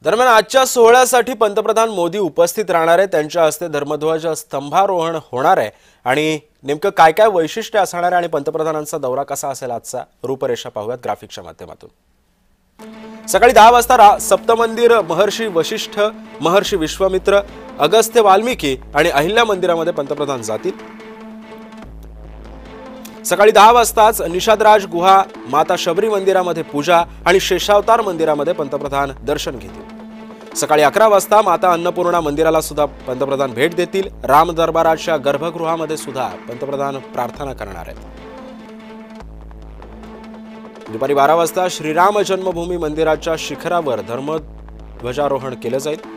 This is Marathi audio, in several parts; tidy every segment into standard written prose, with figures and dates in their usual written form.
दरम्यान आजच्या सोहळ्यासाठी पंतप्रधान मोदी उपस्थित राहणार आहे। त्यांच्या हस्ते धर्मध्वज स्तंभारोहण होणार आहे आणि नेमकं काय काय वैशिष्ट्य असणार आहे आणि पंतप्रधानांचा दौरा कसा असेल आजचा रूपरेषा पाहूयात ग्राफिकच्या माध्यमातून। सकाळी 10 वाजता सप्तमंदिर, महर्षी वशिष्ठ, महर्षी विश्वामित्र, अगस्त्य वाल्मिकी आणि अहिल्या मंदिरामध्ये पंतप्रधान जातील। सकाळी 10 वाजताच निषादराज गुहा, माता शबरी मंदिरामध्ये पूजा आणि शेषावतार मंदिरामध्ये पंतप्रधान दर्शन घेतील। सकाळी 11 वाजता माता अन्नपूर्णा मंदिराला सुद्धा पंतप्रधान भेट देतील। राम दरबाराच्या गर्भगृहामध्ये सुद्धा पंतप्रधान प्रार्थना करणार आहेत। दुपारी 12 वाजता श्रीराम जन्मभूमी मंदिराच्या शिखरावर धर्मध्वजारोहण केले जाईल।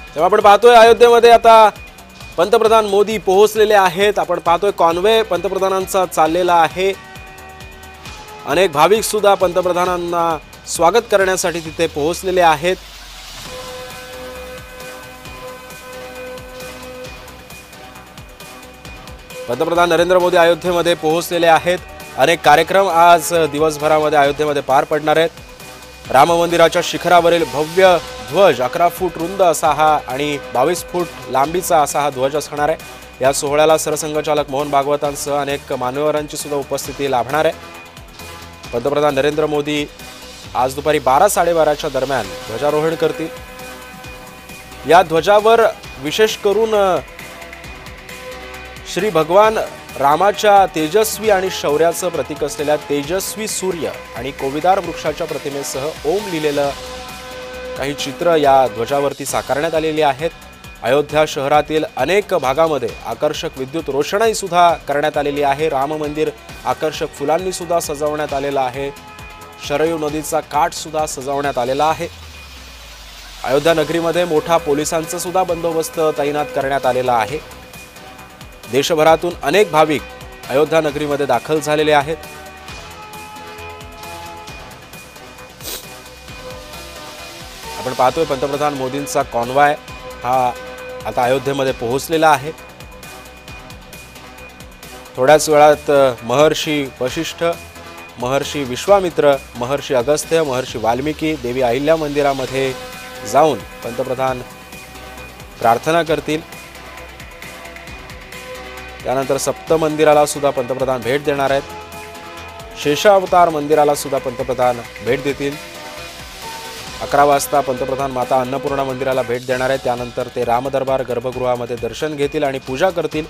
तेव्हा आपण पाहतोय अयोध्येमध्ये आता पंतप्रधान मोदी पोहोचलेले आहेत। आपण पाहतोय कॉन्वे पंतप्रधानांचा चाललेला आहे। अनेक भाविक सुद्धा पंतप्रधानांना स्वागत करण्यासाठी तिथे पोहोचलेले आहेत। पंतप्रधान नरेंद्र मोदी अयोध्येमध्ये पोहोचलेले आहेत। अनेक कार्यक्रम आज दिवसभरामध्ये अयोध्येमध्ये पार पडणार आहेत। राम मंदिराच्या शिखरावरील भव्य ध्वज 11 फूट रुंद असा हा आणि 22 फूट लांबीचा असा हा ध्वज असणार आहे। या सोहळ्याला सरसंघचालक मोहन भागवतांसह अनेक मान्यवरांची सुद्धा उपस्थिती लाभणार आहे। पंतप्रधान नरेंद्र मोदी आज दुपारी 12-12:30च्या दरम्यान ध्वजारोहण करतील। या ध्वजावर विशेष करून श्री भगवान रामाच्या तेजस्वी आणि शौर्याचं प्रतीक असलेल्या तेजस्वी सूर्य आणि कोविदार वृक्षाच्या प्रतिमेसह ओम लिहिलेलं काही चित्र या ध्वजावरती साकारण्यात आलेली आहेत। अयोध्या शहरातील अनेक भागामध्ये आकर्षक विद्युत रोषणाई सुद्धा करण्यात आलेली आहे। राम मंदिर आकर्षक फुलांनी सुद्धा सजवण्यात आलेलं आहे। शरयू नदीचा काठ सुद्धा सजवण्यात आलेला आहे। अयोध्या नगरीमध्ये मोठा पोलिसांचा सुद्धा बंदोबस्त तैनात करण्यात आलेला आहे। देशभरातून अनेक भाविक अयोध्या नगरीमध्ये दाखल झालेले आहेत। आपण पाहतोय पंतप्रधान मोदींचा कॉन्वॉय हा आता अयोध्येमध्ये पोहोचलेला आहे। थोड्याच वेळात महर्षी वशिष्ठ, महर्षी विश्वामित्र, महर्षी अगस्त्य, महर्षी वाल्मिकी, देवी अहिल्या मंदिरामध्ये जाऊन पंतप्रधान प्रार्थना करतील। त्यानंतर सप्त मंदिराला सुद्धा पंतप्रधान भेट देणार आहेत। शेषावतार मंदिराला सुद्धा पंतप्रधान भेट देतील। 11 वाजता पंतप्रधान माता अन्नपूर्णा मंदिराला भेट देणार आहेत। त्यानंतर ते राम दरबार गर्भगृहामध्ये दर्शन घेतील आणि पूजा करतील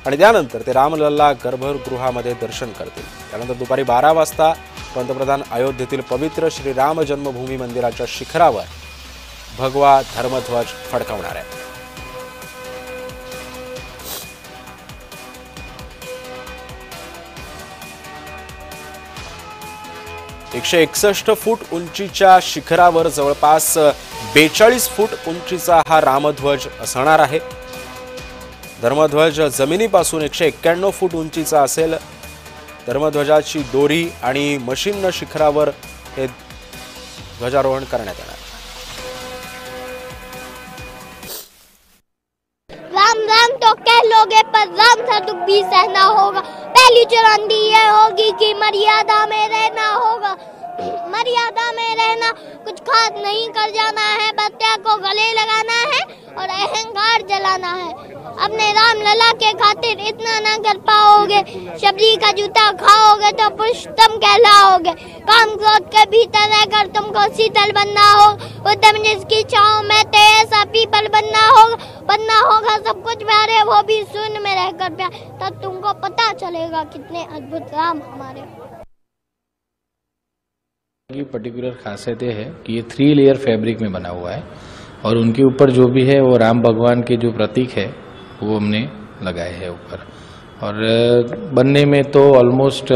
आणि त्यानंतर ते रामलल्ला गर्भगृहामध्ये दर्शन करतील। त्यानंतर दुपारी 12 वाजता पंतप्रधान अयोध्येतील पवित्र श्रीराम जन्मभूमी मंदिराच्या शिखरावर भगवा धर्मध्वज फडकवणार आहेत। 161 फूट उंचीच्या शिखरावर जवळपास 42 फूट उंचीचा हा रामध्वज असणार आहे। धर्मध्वज जमिनीपासून 191 फूट उंचीचा असेल। धर्मध्वजाची दोरी आणि मशीन शिखरावर हे ध्वजारोहण करण्यात येणार। राम राम तो कह लोगे पर राम सा दुख भी सहना होगा। पहली चुनौती ये होगी कि मर्यादा में रहना होगा। मर्यादा में रहना कुछ खास नहीं कर जाना है, बत्तियां को गले लगाना है और अहंकार जलाना है। अपने राम लला के खातिर इतना ना कर पाओगे। शबरी का जूता खाओगे तो पुरुषोत्तम कहलाओगे। काम क्रोध के भीतर रहकर तुमको शीतल बनना हो। उद्यम जिसकी छांव में ते ऐसा पीपल बनना होगा सब कुछ प्यारे, वो भी शून्य में रहकर प्यार। तब तुमको पता चलेगा कितने अद्भुत राम हमारे। की पर्टिकुलर खासियत ये है कि ये 3 लेयर फैब्रिक में बना हुआ है और उनके ऊपर जो भी है वो राम भगवान के जो प्रतीक है वो हमने लगाए हैं ऊपर। और बनने में तो ऑलमोस्ट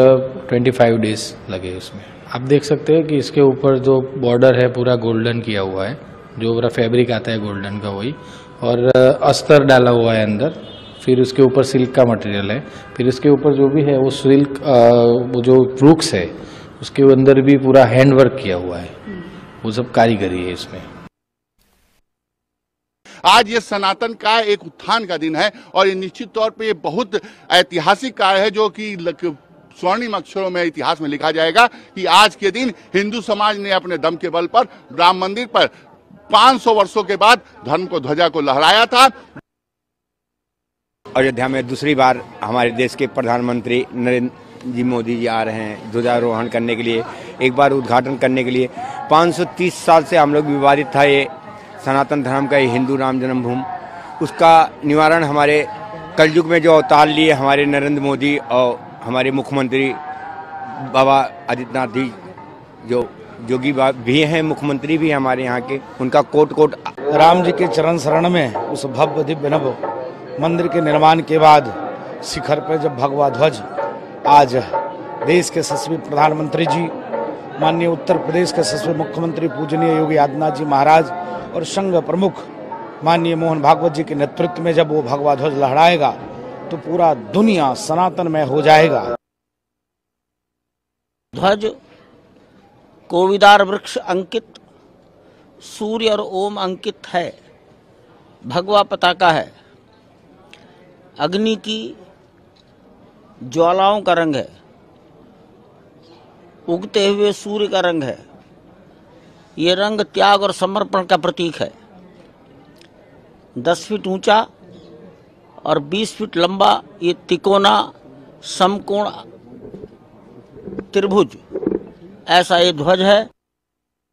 25 डेज लगे उसमें। आप देख सकते हैं कि इसके ऊपर जो बॉर्डर है पूरा गोल्डन किया हुआ है, जो पूरा फैब्रिक आता है गोल्डन का वही, और अस्तर डाला हुआ है अंदर। फिर उसके ऊपर सिल्क का मटेरियल है। फिर इसके ऊपर जो भी है वो सिल्क वो जो वृक्ष है उसके अंदर भी पूरा हैंडवर्क किया हुआ है। वो सब कारीगरी है इसमें। आज ये सनातन का एक उत्थान का दिन है और ये निश्चित तौर पे ये बहुत ऐतिहासिक कार्य है जो कि स्वर्णिम अक्षरों में इतिहास में लिखा जाएगा कि आज के दिन हिंदू समाज ने अपने दम के बल पर राम मंदिर पर 500 वर्षों के बाद धर्म को ध्वजा को लहराया था। अयोध्या में दूसरी बार हमारे देश के प्रधानमंत्री नरेंद्र जी मोदी जी आ रहे हैं ध्वजारोहण करने के लिए, एक बार उद्घाटन करने के लिए। 530 साल से हम लोग विवादित था ये सनातन धर्म का, ये हिंदू राम जन्मभूमि, उसका निवारण हमारे कलयुग में जो अवतार लिए हमारे नरेंद्र मोदी और हमारे मुख्यमंत्री बाबा आदित्यनाथ जी, जो योगी भी हैं, मुख्यमंत्री भी हमारे यहाँ के, उनका कोट कोट राम जी के चरण शरण में उस भव्य दिव्य नभ मंदिर के निर्माण के बाद शिखर पर जब भगवा ध्वज आज देश के यशस्वी प्रधानमंत्री जी, माननीय उत्तर प्रदेश के यशस्वी मुख्यमंत्री पूजनीय योगी आदित्यनाथ जी महाराज और संघ प्रमुख माननीय मोहन भागवत जी के नेतृत्व में जब वो भगवा ध्वज लहराएगा तो पूरा दुनिया सनातन में हो जाएगा। ध्वज कोविदार वृक्ष अंकित, सूर्य और ओम अंकित है, भगवा पताका है, अग्नि की ज्वालाओं का रंग है, उगते हुए सूर्य का रंग है। ये रंग त्याग और समर्पण का प्रतीक है। 10 फीट ऊंचा और 20 फीट लंबा ये तिकोना समकोण त्रिभुज ऐसा ये ध्वज है।